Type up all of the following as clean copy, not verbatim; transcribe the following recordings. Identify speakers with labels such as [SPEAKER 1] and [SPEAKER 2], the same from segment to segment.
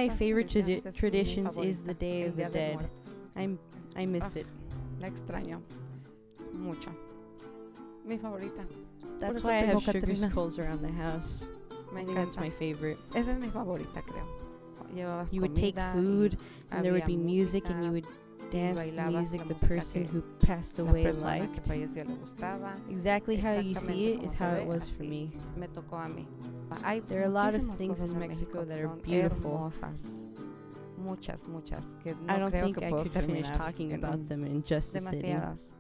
[SPEAKER 1] my favorite
[SPEAKER 2] tradiciones es mi
[SPEAKER 1] traditions is
[SPEAKER 2] favorita,
[SPEAKER 1] the Day
[SPEAKER 2] el
[SPEAKER 1] of the
[SPEAKER 2] Día del
[SPEAKER 1] Dead.
[SPEAKER 2] Muerto.
[SPEAKER 1] I miss
[SPEAKER 2] Ah,
[SPEAKER 1] it.
[SPEAKER 2] La extraño mucho. Mi favorita.
[SPEAKER 1] That's
[SPEAKER 2] eso
[SPEAKER 1] why I
[SPEAKER 2] tengo
[SPEAKER 1] have sugar
[SPEAKER 2] Catrinas.
[SPEAKER 1] skulls around the house.
[SPEAKER 2] Me
[SPEAKER 1] I think that's
[SPEAKER 2] encanta.
[SPEAKER 1] my favorite.
[SPEAKER 2] Esa es mi favorita, creo. Llevabas
[SPEAKER 1] You would take
[SPEAKER 2] comida
[SPEAKER 1] food,
[SPEAKER 2] y
[SPEAKER 1] and there would
[SPEAKER 2] había
[SPEAKER 1] be music, and you
[SPEAKER 2] música,
[SPEAKER 1] would dance the
[SPEAKER 2] bailabas
[SPEAKER 1] music
[SPEAKER 2] la
[SPEAKER 1] the
[SPEAKER 2] música
[SPEAKER 1] person
[SPEAKER 2] que
[SPEAKER 1] who passed
[SPEAKER 2] la
[SPEAKER 1] away
[SPEAKER 2] persona que
[SPEAKER 1] liked.
[SPEAKER 2] falleció le gustaba.
[SPEAKER 1] Exactly how you
[SPEAKER 2] Exactamente
[SPEAKER 1] see it
[SPEAKER 2] como
[SPEAKER 1] is
[SPEAKER 2] se
[SPEAKER 1] how
[SPEAKER 2] ve,
[SPEAKER 1] it was for
[SPEAKER 2] así
[SPEAKER 1] me.
[SPEAKER 2] me tocó a mí. Hay
[SPEAKER 1] There are a lot of
[SPEAKER 2] muchísimas
[SPEAKER 1] things
[SPEAKER 2] cosas
[SPEAKER 1] in
[SPEAKER 2] en
[SPEAKER 1] Mexico
[SPEAKER 2] México
[SPEAKER 1] that
[SPEAKER 2] que
[SPEAKER 1] are
[SPEAKER 2] son
[SPEAKER 1] beautiful.
[SPEAKER 2] hermosas. Muchas, que
[SPEAKER 1] I
[SPEAKER 2] no
[SPEAKER 1] don't
[SPEAKER 2] creo
[SPEAKER 1] think
[SPEAKER 2] que
[SPEAKER 1] I
[SPEAKER 2] puedo
[SPEAKER 1] could finish
[SPEAKER 2] terminar
[SPEAKER 1] talking
[SPEAKER 2] en
[SPEAKER 1] about them in just a sitting.
[SPEAKER 2] demasiadas.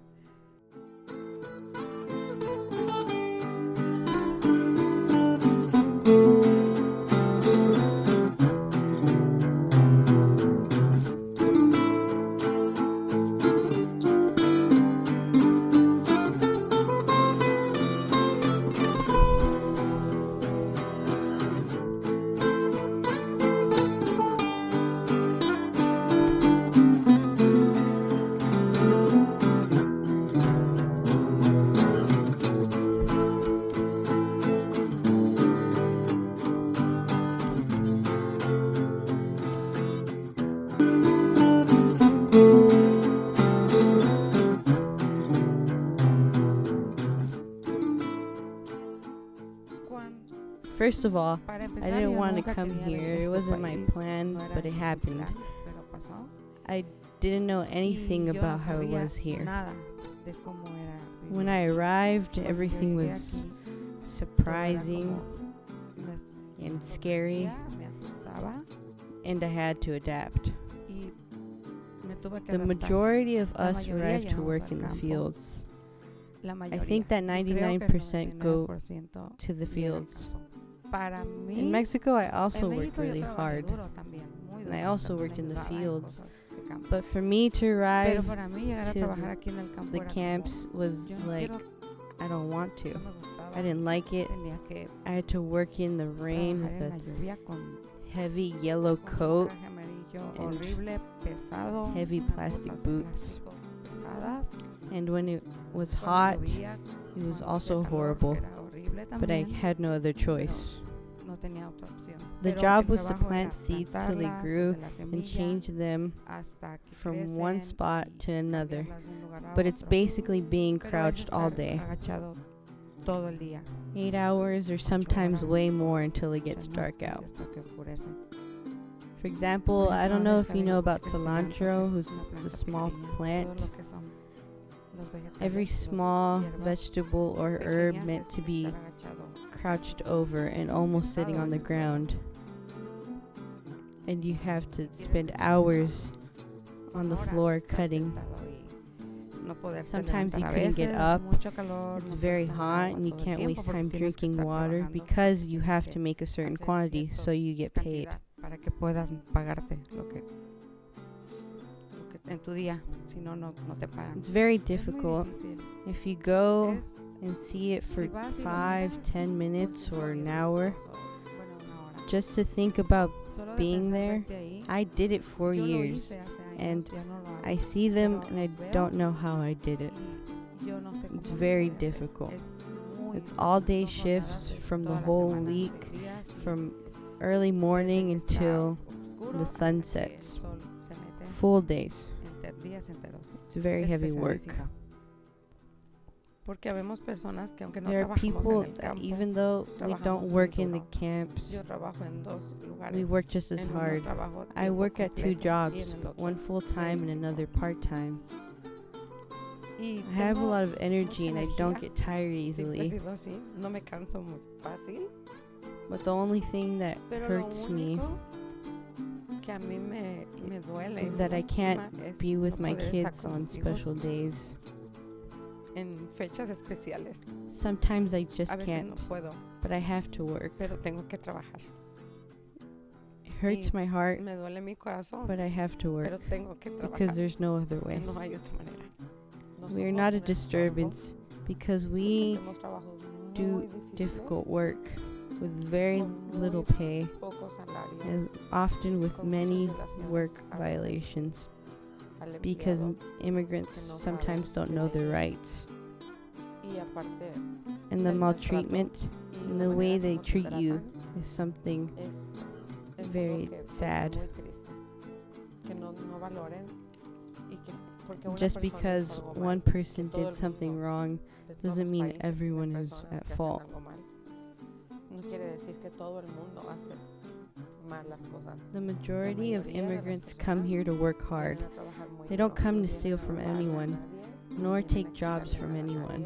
[SPEAKER 1] First of all,
[SPEAKER 2] Para
[SPEAKER 1] I
[SPEAKER 2] empezar,
[SPEAKER 1] didn't
[SPEAKER 2] yo
[SPEAKER 1] want to
[SPEAKER 2] nunca
[SPEAKER 1] come
[SPEAKER 2] quería
[SPEAKER 1] here.
[SPEAKER 2] venir a
[SPEAKER 1] It
[SPEAKER 2] este
[SPEAKER 1] wasn't my
[SPEAKER 2] país.
[SPEAKER 1] plan,
[SPEAKER 2] No era
[SPEAKER 1] but it
[SPEAKER 2] mi
[SPEAKER 1] happened.
[SPEAKER 2] plan, pero pasó.
[SPEAKER 1] I didn't know anything
[SPEAKER 2] Y yo
[SPEAKER 1] about
[SPEAKER 2] no
[SPEAKER 1] how it
[SPEAKER 2] sabía
[SPEAKER 1] was here.
[SPEAKER 2] nada de cómo era vivir.
[SPEAKER 1] When I arrived,
[SPEAKER 2] Cuando yo
[SPEAKER 1] everything
[SPEAKER 2] llegué
[SPEAKER 1] was
[SPEAKER 2] aquí, todo era
[SPEAKER 1] surprising
[SPEAKER 2] como me
[SPEAKER 1] and scary,
[SPEAKER 2] me asustaba
[SPEAKER 1] and I had to adapt.
[SPEAKER 2] y me tuve que
[SPEAKER 1] The
[SPEAKER 2] adaptar.
[SPEAKER 1] majority of
[SPEAKER 2] La
[SPEAKER 1] us
[SPEAKER 2] mayoría
[SPEAKER 1] arrived to
[SPEAKER 2] llegamos
[SPEAKER 1] work
[SPEAKER 2] al
[SPEAKER 1] in the
[SPEAKER 2] campo.
[SPEAKER 1] fields.
[SPEAKER 2] La
[SPEAKER 1] I
[SPEAKER 2] mayoría.
[SPEAKER 1] think that
[SPEAKER 2] Yo creo que el
[SPEAKER 1] 99% go
[SPEAKER 2] 99%
[SPEAKER 1] to the
[SPEAKER 2] viene al
[SPEAKER 1] fields.
[SPEAKER 2] campo. Para mí,
[SPEAKER 1] In Mexico, I
[SPEAKER 2] en
[SPEAKER 1] also
[SPEAKER 2] México
[SPEAKER 1] worked
[SPEAKER 2] yo
[SPEAKER 1] really
[SPEAKER 2] trabajé
[SPEAKER 1] hard.
[SPEAKER 2] duro también, muy
[SPEAKER 1] And
[SPEAKER 2] duro,
[SPEAKER 1] I also
[SPEAKER 2] también
[SPEAKER 1] worked in the
[SPEAKER 2] ayudaba en
[SPEAKER 1] fields.
[SPEAKER 2] cosas de campo.
[SPEAKER 1] But for me to
[SPEAKER 2] Pero
[SPEAKER 1] arrive
[SPEAKER 2] para mí llegar a
[SPEAKER 1] to
[SPEAKER 2] trabajar aquí en el campo
[SPEAKER 1] the
[SPEAKER 2] era
[SPEAKER 1] camps was
[SPEAKER 2] como, yo no
[SPEAKER 1] like,
[SPEAKER 2] quiero,
[SPEAKER 1] I don't want to.
[SPEAKER 2] no me gustaba,
[SPEAKER 1] I didn't like it.
[SPEAKER 2] tenía que
[SPEAKER 1] I had to work in the rain
[SPEAKER 2] trabajar
[SPEAKER 1] with
[SPEAKER 2] en la
[SPEAKER 1] a
[SPEAKER 2] lluvia con
[SPEAKER 1] heavy yellow
[SPEAKER 2] un
[SPEAKER 1] coat,
[SPEAKER 2] traje amarillo
[SPEAKER 1] and
[SPEAKER 2] horrible, pesado,
[SPEAKER 1] heavy
[SPEAKER 2] unas
[SPEAKER 1] plastic
[SPEAKER 2] botas de
[SPEAKER 1] boots.
[SPEAKER 2] plástico pesadas.
[SPEAKER 1] and when it was
[SPEAKER 2] Cuando
[SPEAKER 1] hot,
[SPEAKER 2] llovía,
[SPEAKER 1] it was
[SPEAKER 2] con
[SPEAKER 1] also
[SPEAKER 2] el calor,
[SPEAKER 1] horrible.
[SPEAKER 2] era horrible
[SPEAKER 1] But I
[SPEAKER 2] también,
[SPEAKER 1] had no other choice.
[SPEAKER 2] no tenía otra opción.
[SPEAKER 1] The
[SPEAKER 2] Pero
[SPEAKER 1] job
[SPEAKER 2] el
[SPEAKER 1] was to
[SPEAKER 2] trabajo
[SPEAKER 1] plant
[SPEAKER 2] era
[SPEAKER 1] seeds so they
[SPEAKER 2] plantarlas
[SPEAKER 1] grew
[SPEAKER 2] desde la
[SPEAKER 1] and
[SPEAKER 2] semilla
[SPEAKER 1] change them
[SPEAKER 2] hasta que
[SPEAKER 1] from one
[SPEAKER 2] crecen
[SPEAKER 1] spot
[SPEAKER 2] y
[SPEAKER 1] to another.
[SPEAKER 2] cambiarlas de un lugar a
[SPEAKER 1] But it's
[SPEAKER 2] otro.
[SPEAKER 1] basically being
[SPEAKER 2] Pero es
[SPEAKER 1] crouched all
[SPEAKER 2] estar
[SPEAKER 1] day.
[SPEAKER 2] agachado todo el día.
[SPEAKER 1] 8 hours or
[SPEAKER 2] 8
[SPEAKER 1] sometimes
[SPEAKER 2] horas,
[SPEAKER 1] way more until it gets
[SPEAKER 2] muchas
[SPEAKER 1] dark
[SPEAKER 2] más
[SPEAKER 1] out.
[SPEAKER 2] hasta que oscurece.
[SPEAKER 1] For example, I don't know if you know about cilantro,
[SPEAKER 2] who's
[SPEAKER 1] who's a small plant.
[SPEAKER 2] Every
[SPEAKER 1] Every small vegetable or herb meant to be crouched over and almost sitting on the ground. And you have to spend hours on the floor cutting. Sometimes you couldn't get up. It's very hot and you can't waste time drinking water because you have to make a certain quantity so you get paid.
[SPEAKER 2] Para que puedas pagarte lo que en tu día, si no, no te pagan.
[SPEAKER 1] It's very
[SPEAKER 2] Es muy
[SPEAKER 1] difficult.
[SPEAKER 2] difícil.
[SPEAKER 1] If you go
[SPEAKER 2] Es-
[SPEAKER 1] and see it for
[SPEAKER 2] si vas y lo
[SPEAKER 1] 5,
[SPEAKER 2] miras,
[SPEAKER 1] 10 minutes
[SPEAKER 2] mucho
[SPEAKER 1] or an
[SPEAKER 2] tiempo,
[SPEAKER 1] hour,
[SPEAKER 2] bueno, una hora.
[SPEAKER 1] just to think about
[SPEAKER 2] Solo de
[SPEAKER 1] being
[SPEAKER 2] pensar
[SPEAKER 1] there,
[SPEAKER 2] verte ahí,
[SPEAKER 1] I did it for
[SPEAKER 2] yo lo
[SPEAKER 1] years.
[SPEAKER 2] hice hace años,
[SPEAKER 1] and
[SPEAKER 2] ya no lo hago.
[SPEAKER 1] I see them
[SPEAKER 2] Pero
[SPEAKER 1] and I
[SPEAKER 2] los veo
[SPEAKER 1] don't know how I did it.
[SPEAKER 2] y yo no sé
[SPEAKER 1] It's
[SPEAKER 2] cómo lo
[SPEAKER 1] very
[SPEAKER 2] pude hacer.
[SPEAKER 1] difficult.
[SPEAKER 2] Es muy
[SPEAKER 1] It's all day
[SPEAKER 2] son jornadas
[SPEAKER 1] shifts
[SPEAKER 2] de
[SPEAKER 1] from the
[SPEAKER 2] toda la
[SPEAKER 1] whole
[SPEAKER 2] semana,
[SPEAKER 1] week,
[SPEAKER 2] 6 días y
[SPEAKER 1] from early morning
[SPEAKER 2] desde que está
[SPEAKER 1] until
[SPEAKER 2] oscuro
[SPEAKER 1] the
[SPEAKER 2] hasta
[SPEAKER 1] sun
[SPEAKER 2] que
[SPEAKER 1] sets.
[SPEAKER 2] el sol se mete,
[SPEAKER 1] full days.
[SPEAKER 2] días enteros.
[SPEAKER 1] It's very
[SPEAKER 2] Es
[SPEAKER 1] heavy work.
[SPEAKER 2] pesadísimo. Porque habemos personas que aunque no
[SPEAKER 1] There are
[SPEAKER 2] trabajamos
[SPEAKER 1] people
[SPEAKER 2] en el
[SPEAKER 1] that
[SPEAKER 2] campo,
[SPEAKER 1] even though we
[SPEAKER 2] trabajamos
[SPEAKER 1] don't
[SPEAKER 2] muy
[SPEAKER 1] work in the
[SPEAKER 2] duro.
[SPEAKER 1] camps,
[SPEAKER 2] Yo trabajo en 2 lugares.
[SPEAKER 1] we work just as
[SPEAKER 2] En uno
[SPEAKER 1] hard.
[SPEAKER 2] trabajo
[SPEAKER 1] I
[SPEAKER 2] tiempo
[SPEAKER 1] work at 2
[SPEAKER 2] completo y
[SPEAKER 1] jobs,
[SPEAKER 2] en el otro
[SPEAKER 1] one full-time and another part-time.
[SPEAKER 2] Y
[SPEAKER 1] I have a
[SPEAKER 2] tengo
[SPEAKER 1] lot of energy and
[SPEAKER 2] mucha
[SPEAKER 1] I don't
[SPEAKER 2] energía.
[SPEAKER 1] get tired
[SPEAKER 2] Siempre he
[SPEAKER 1] easily.
[SPEAKER 2] sido así, no me canso muy fácil,
[SPEAKER 1] But the only thing that
[SPEAKER 2] pero lo
[SPEAKER 1] hurts me
[SPEAKER 2] único que a mí me duele y
[SPEAKER 1] is
[SPEAKER 2] me
[SPEAKER 1] that I can't
[SPEAKER 2] lastima es
[SPEAKER 1] be with
[SPEAKER 2] no
[SPEAKER 1] my
[SPEAKER 2] poder estar
[SPEAKER 1] kids
[SPEAKER 2] con
[SPEAKER 1] on
[SPEAKER 2] mis hijos
[SPEAKER 1] special days.
[SPEAKER 2] en fechas especiales.
[SPEAKER 1] Sometimes I just
[SPEAKER 2] A veces no
[SPEAKER 1] can't,
[SPEAKER 2] puedo,
[SPEAKER 1] but I have to work.
[SPEAKER 2] pero tengo que trabajar.
[SPEAKER 1] It hurts my heart,
[SPEAKER 2] Me duele mi corazón,
[SPEAKER 1] but I have to
[SPEAKER 2] pero
[SPEAKER 1] work
[SPEAKER 2] tengo que
[SPEAKER 1] because
[SPEAKER 2] trabajar.
[SPEAKER 1] there's no other
[SPEAKER 2] Que
[SPEAKER 1] way.
[SPEAKER 2] no hay otra manera. No
[SPEAKER 1] We are
[SPEAKER 2] somos
[SPEAKER 1] not a
[SPEAKER 2] un estorbo,
[SPEAKER 1] disturbance because
[SPEAKER 2] porque
[SPEAKER 1] we
[SPEAKER 2] hacemos trabajos
[SPEAKER 1] do
[SPEAKER 2] muy
[SPEAKER 1] difficult
[SPEAKER 2] difíciles,
[SPEAKER 1] work with very
[SPEAKER 2] con muy
[SPEAKER 1] little pay
[SPEAKER 2] poco salario
[SPEAKER 1] and often with
[SPEAKER 2] con
[SPEAKER 1] many
[SPEAKER 2] muchas violaciones
[SPEAKER 1] work
[SPEAKER 2] a veces
[SPEAKER 1] violations
[SPEAKER 2] al
[SPEAKER 1] because
[SPEAKER 2] empleado.
[SPEAKER 1] immigrants
[SPEAKER 2] no sabe
[SPEAKER 1] sometimes don't know their rights.
[SPEAKER 2] Y aparte,
[SPEAKER 1] And the
[SPEAKER 2] el maltrato
[SPEAKER 1] maltreatment
[SPEAKER 2] y
[SPEAKER 1] and
[SPEAKER 2] la
[SPEAKER 1] the way
[SPEAKER 2] manera
[SPEAKER 1] they
[SPEAKER 2] como te
[SPEAKER 1] treat you
[SPEAKER 2] tratan
[SPEAKER 1] is something
[SPEAKER 2] es
[SPEAKER 1] very sad. Just because one person did something wrong doesn't mean everyone is at fault. The majority of immigrants come here to work hard. They don't come to steal from anyone, nor take jobs from anyone.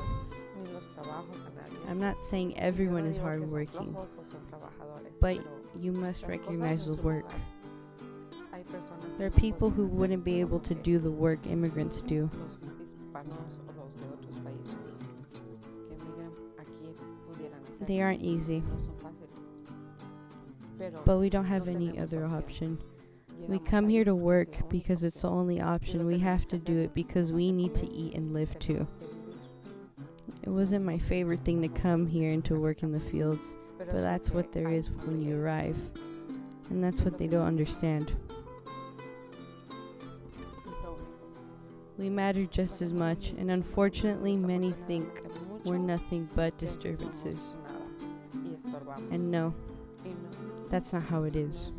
[SPEAKER 1] I'm not saying everyone is hardworking, but you must recognize the work. There are people who wouldn't be able to do the work immigrants do. They aren't easy, but we don't have any other option. We come here to work because it's the only option. We have to do it because we need to eat and live too. It wasn't my favorite thing to come here and to work in the fields, but that's what there is when you arrive. And that's what they don't understand. We matter just as much, and unfortunately many think we're nothing but disturbances. And no, that's not how it is.